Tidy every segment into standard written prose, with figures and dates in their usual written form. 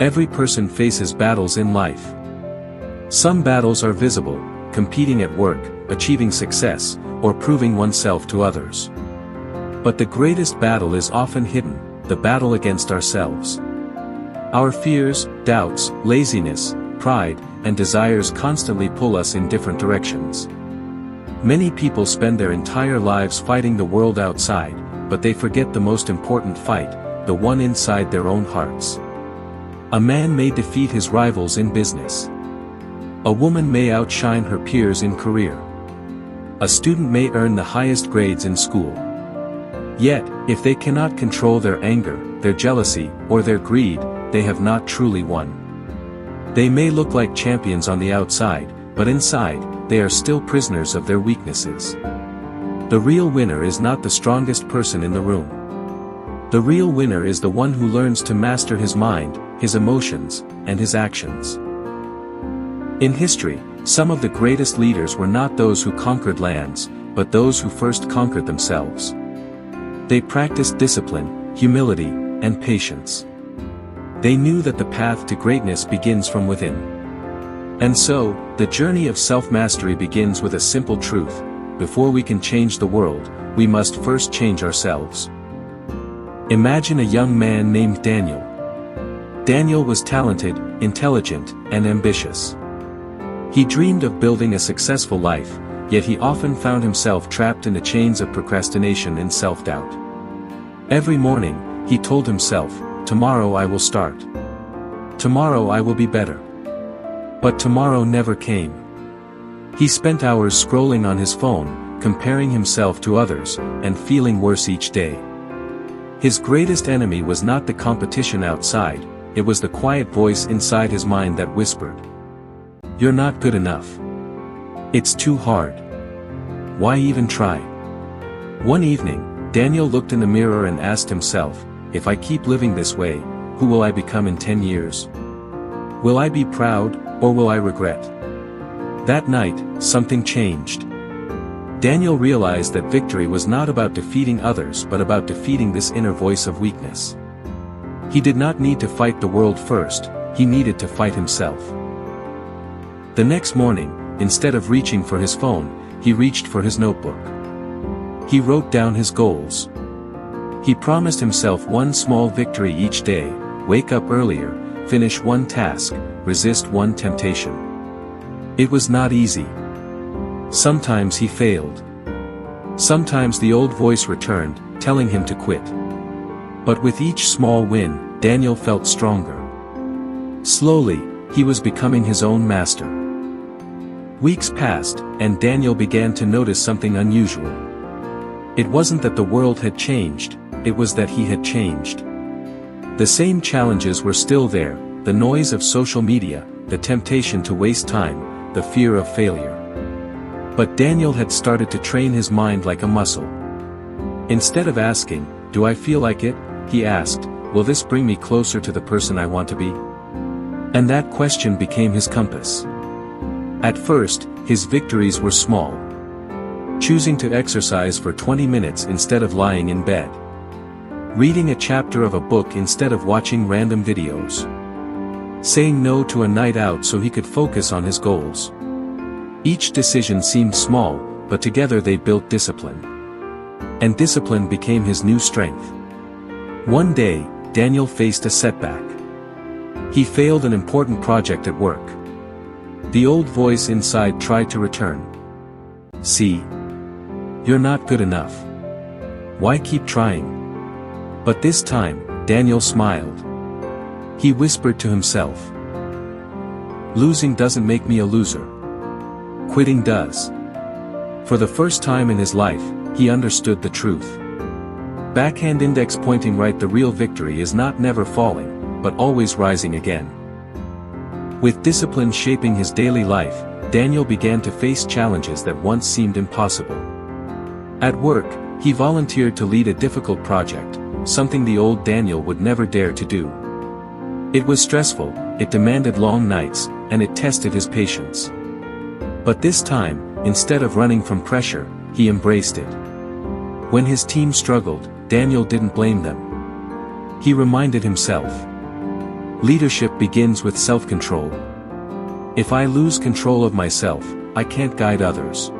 Every person faces battles in life. Some battles are visible, competing at work, achieving success, or proving oneself to others. But the greatest battle is often hidden, the battle against ourselves. Our fears, doubts, laziness, pride, and desires constantly pull us in different directions. Many people spend their entire lives fighting the world outside, but they forget the most important fight, the one inside their own hearts. A man may defeat his rivals in business. A woman may outshine her peers in career. A student may earn the highest grades in school. Yet, if they cannot control their anger, their jealousy, or their greed, they have not truly won. They may look like champions on the outside, but inside, they are still prisoners of their weaknesses. The real winner is not the strongest person in the room. The real winner is the one who learns to master his mind, his emotions, and his actions. In history, some of the greatest leaders were not those who conquered lands, but those who first conquered themselves. They practiced discipline, humility, and patience. They knew that the path to greatness begins from within. And so, the journey of self-mastery begins with a simple truth: before we can change the world, we must first change ourselves. Imagine a young man named Daniel. Daniel was talented, intelligent, and ambitious. He dreamed of building a successful life, yet he often found himself trapped in the chains of procrastination and self-doubt. Every morning, he told himself, "Tomorrow I will start. Tomorrow I will be better." But tomorrow never came. He spent hours scrolling on his phone, comparing himself to others, and feeling worse each day. His greatest enemy was not the competition outside, it was the quiet voice inside his mind that whispered, "You're not good enough. It's too hard. Why even try?" One evening, Daniel looked in the mirror and asked himself, "If I keep living this way, who will I become in 10 years? Will I be proud, or will I regret?" That night, something changed. Daniel realized that victory was not about defeating others but about defeating this inner voice of weakness. He did not need to fight the world first, he needed to fight himself. The next morning, instead of reaching for his phone, he reached for his notebook. He wrote down his goals. He promised himself one small victory each day: wake up earlier, finish one task, resist one temptation. It was not easy. Sometimes he failed. Sometimes the old voice returned, telling him to quit. But with each small win, Daniel felt stronger. Slowly, he was becoming his own master. Weeks passed, and Daniel began to notice something unusual. It wasn't that the world had changed, it was that he had changed. The same challenges were still there, the noise of social media, the temptation to waste time, the fear of failure. But Daniel had started to train his mind like a muscle. Instead of asking, "Do I feel like it?" he asked, "Will this bring me closer to the person I want to be?" And that question became his compass. At first, his victories were small. Choosing to exercise for 20 minutes instead of lying in bed. Reading a chapter of a book instead of watching random videos. Saying no to a night out so he could focus on his goals. Each decision seemed small, but together they built discipline. And discipline became his new strength. One day, Daniel faced a setback. He failed an important project at work. The old voice inside tried to return. "See? You're not good enough. Why keep trying?" But this time, Daniel smiled. He whispered to himself, "Losing doesn't make me a loser. Quitting does." For the first time in his life, he understood the truth. Backhand index pointing right: the real victory is not never falling, but always rising again. With discipline shaping his daily life, Daniel began to face challenges that once seemed impossible. At work, he volunteered to lead a difficult project, something the old Daniel would never dare to do. It was stressful, it demanded long nights, and it tested his patience. But this time, instead of running from pressure, he embraced it. When his team struggled, Daniel didn't blame them. He reminded himself, Leadership begins with self-control. If I lose control of myself, I can't guide others.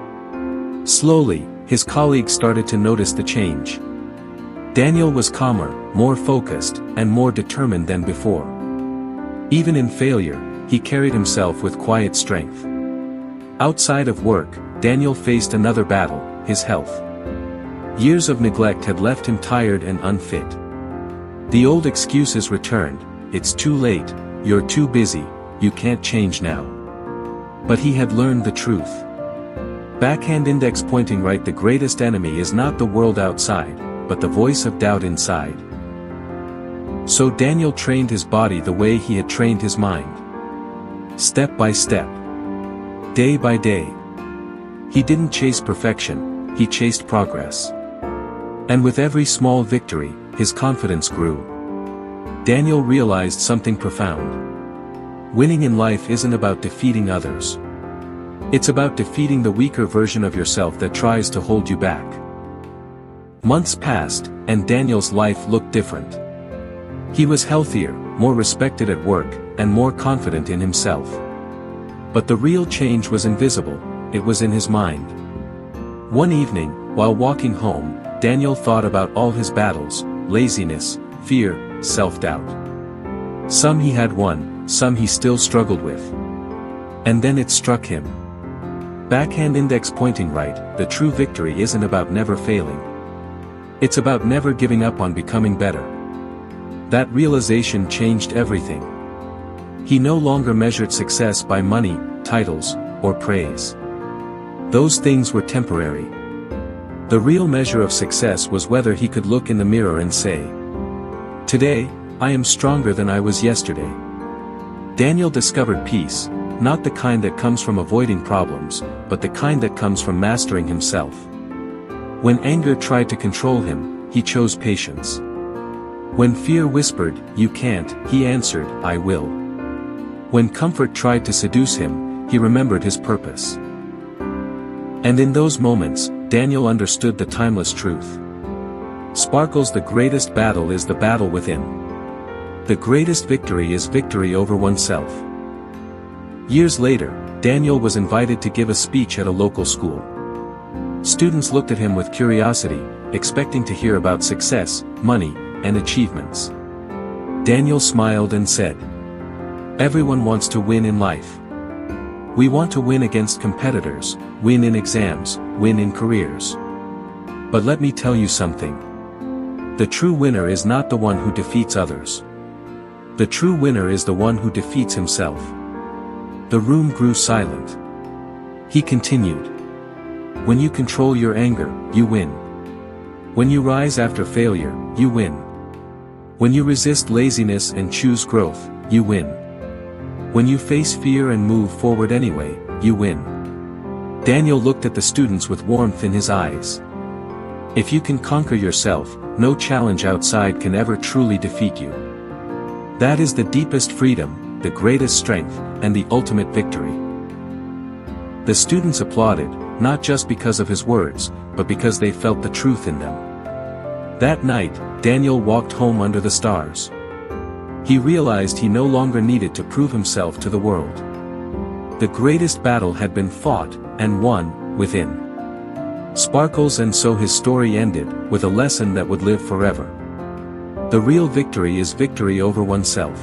Slowly, his colleagues started to notice the change. Daniel was calmer, more focused, and more determined than before. Even in failure, he carried himself with quiet strength. Outside of work, Daniel faced another battle, his health. Years of neglect had left him tired and unfit. The old excuses returned: it's too late, you're too busy, you can't change now. But he had learned the truth. Backhand index pointing right: the greatest enemy is not the world outside, but the voice of doubt inside. So Daniel trained his body the way he had trained his mind. Step by step. Day by day. He didn't chase perfection, he chased progress. And with every small victory, his confidence grew. Daniel realized something profound. Winning in life isn't about defeating others. It's about defeating the weaker version of yourself that tries to hold you back. Months passed, and Daniel's life looked different. He was healthier, more respected at work, and more confident in himself. But the real change was invisible, it was in his mind. One evening, while walking home, Daniel thought about all his battles: laziness, fear, self-doubt. Some he had won, some he still struggled with. And then it struck him. Backhand index pointing right: the true victory isn't about never failing. It's about never giving up on becoming better. That realization changed everything. He no longer measured success by money, titles, or praise. Those things were temporary. The real measure of success was whether he could look in the mirror and say, "Today, I am stronger than I was yesterday." Daniel discovered peace, not the kind that comes from avoiding problems, but the kind that comes from mastering himself. When anger tried to control him, he chose patience. When fear whispered, "You can't," he answered, "I will." When comfort tried to seduce him, he remembered his purpose. And in those moments, Daniel understood the timeless truth. Sparkles: the greatest battle is the battle within. The greatest victory is victory over oneself. Years later, Daniel was invited to give a speech at a local school. Students looked at him with curiosity, expecting to hear about success, money, and achievements. Daniel smiled and said, "Everyone wants to win in life. We want to win against competitors, win in exams, win in careers. But let me tell you something. The true winner is not the one who defeats others. The true winner is the one who defeats himself." The room grew silent. He continued, "When you control your anger, you win. When you rise after failure, you win. When you resist laziness and choose growth, you win. When you face fear and move forward anyway, you win." Daniel looked at the students with warmth in his eyes. If you can conquer yourself, no challenge outside can ever truly defeat you. That is the deepest freedom, the greatest strength, and the ultimate victory. The students applauded, not just because of his words, but because they felt the truth in them. That night, Daniel walked home under the stars. He realized he no longer needed to prove himself to the world. The greatest battle had been fought, and won, within. Sparkles. And so his story ended, with a lesson that would live forever. The real victory is victory over oneself.